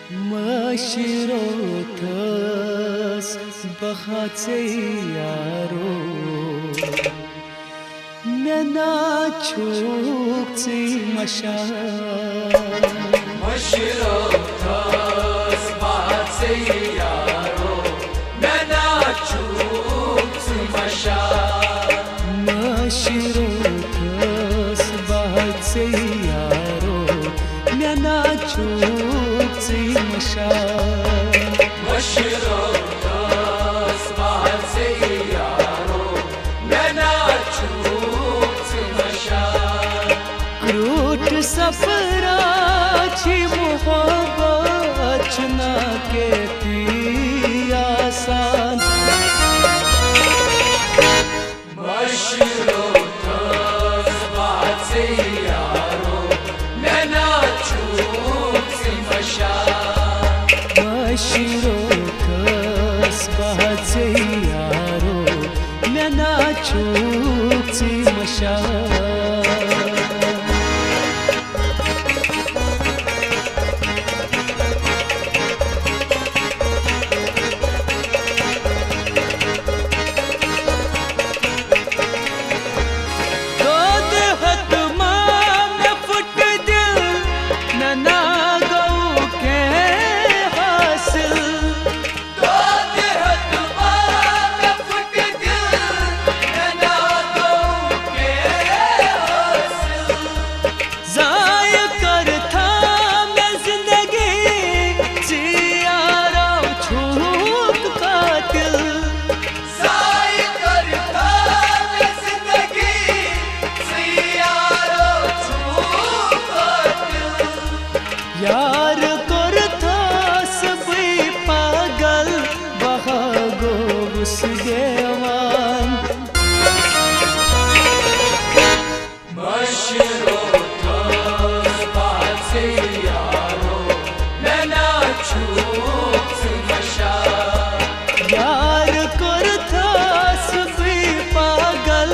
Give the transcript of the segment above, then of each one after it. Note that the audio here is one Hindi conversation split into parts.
Maşirotas bahatse yaro Mena çokçi maşa Maşirotas bahatse yaro Mena çokçi maşa Maşirotas bahatse yaro Mena çokçi maşa Maşirotas bahatse yaro Mena çokçi maşa क्रूट सफरा छी मोहब्बत चुना के आसान Maşirotas bahatse yaro Mena çokçi maşa मशरो कस बात से यारो मैं ना चूक सी मशा यार करता सब पागल बहागो उस गेवान Maşirotas bahatse yaro Mena çokçi maşa यार करता सब पागल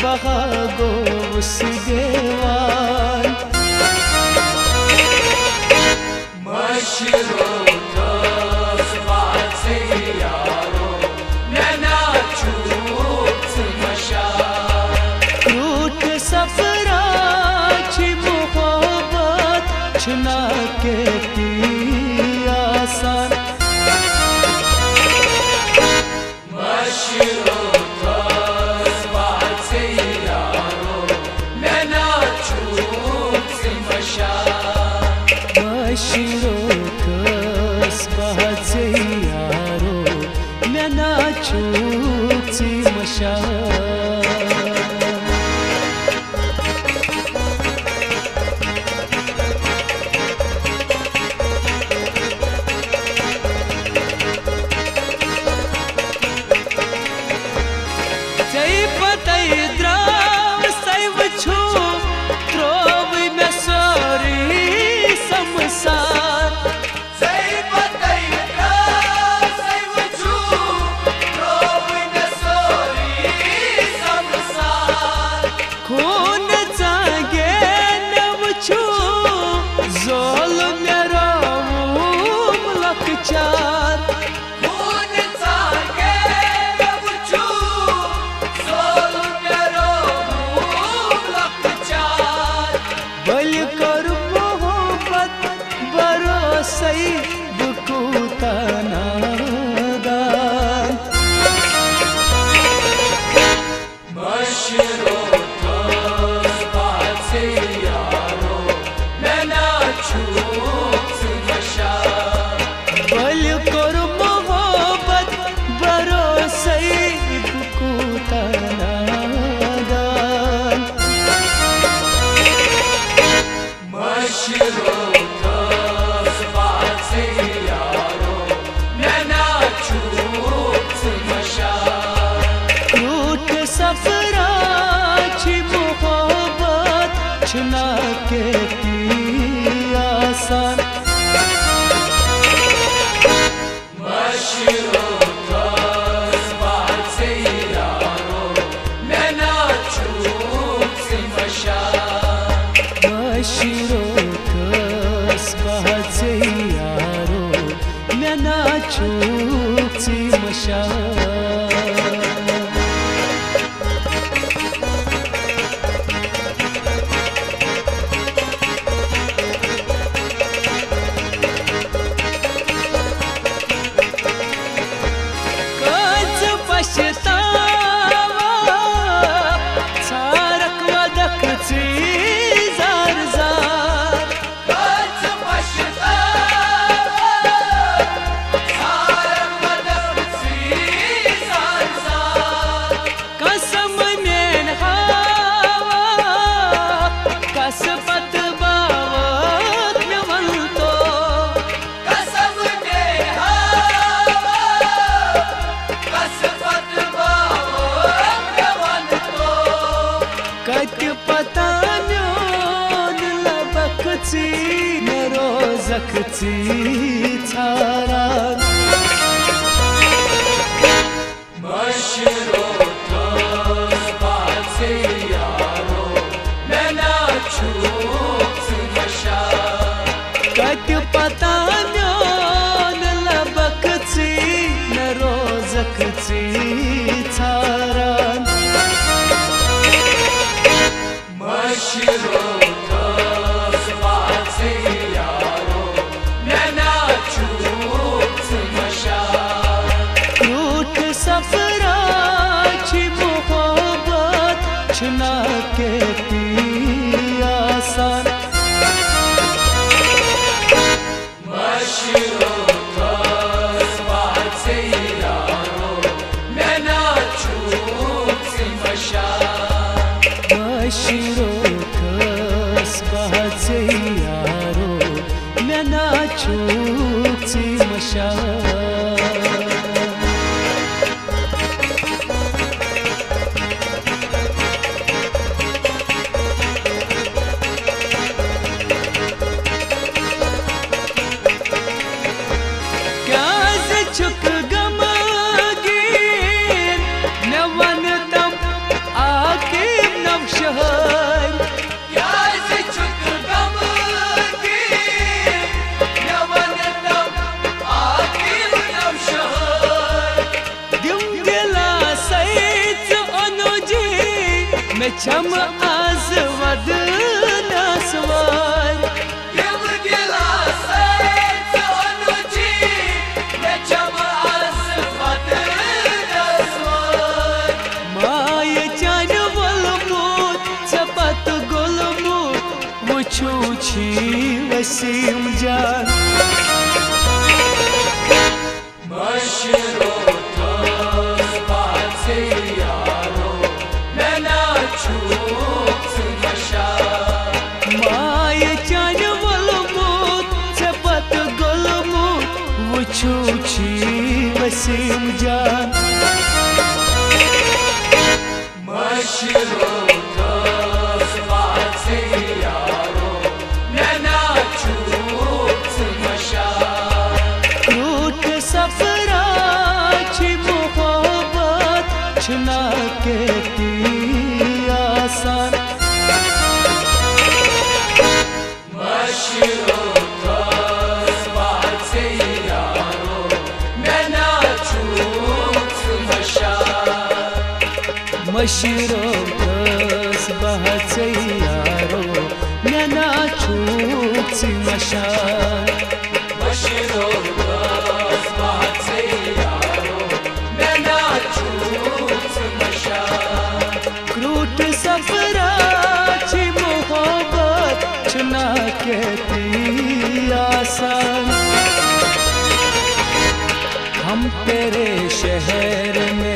बहागो उस गेवान Maşirotas bahatse yaro Mena çokçi maşa क्रूट सफरा छी मोहब्बत चुना के आसान Maşirotas bahatse yaro Mena çokçi maşa मशरो कस बात से यारो मैं ना चूक सी मशा सही बुकुता नादान Maşirotas bahatse yaro Mena çokçi maşa बल कर मोहब्बत भरोसे बुकुता नादान Maşirotas bahatse yaro नाचूची मशाल रोजकची छारा मशरोतस बाचे यारो मैं नाचूच मशा कत पता न्योन लबकची न रोजकची छारा मशरोतस बाचे यारो मैं नाचूच मशा रूठ सफराची मोहब्बत छना के आसान मशरोतस बाचे यारो मैं नाचूच मशा मशरोतस बाचे यारो मैं नाचूची मशाल चुक गमगीन नवन तम आके नवशहर यार चुक गमगीन नवन तम आके नवशहर दिम दिला सैत अनुजी में छम आजवद नसवार दिम दिला सैत अनुजी में छम आजवद नसवार माय जान वलमूत सपत गुलमूत वुछूछी वसीम जान मशरोतस बाचे यारो मैं नाचूच मशा माय जान वलमूत सपत गुलमूत वुछूछी वसीम जान मशरोतस बाचे यारो मैं नाचूच मशा रूठ सफराची मोहब्बत छना के आसान मशरोतस बाचे यारो मैं नाचूच मशा मशरोतस बाचे यारो मैं नाचूची मशाल मशरोतस बाचे यारो मैं नाचूच मशा क्रूट सफराची मोहब्बत छना के आसान हम तेरे शहर में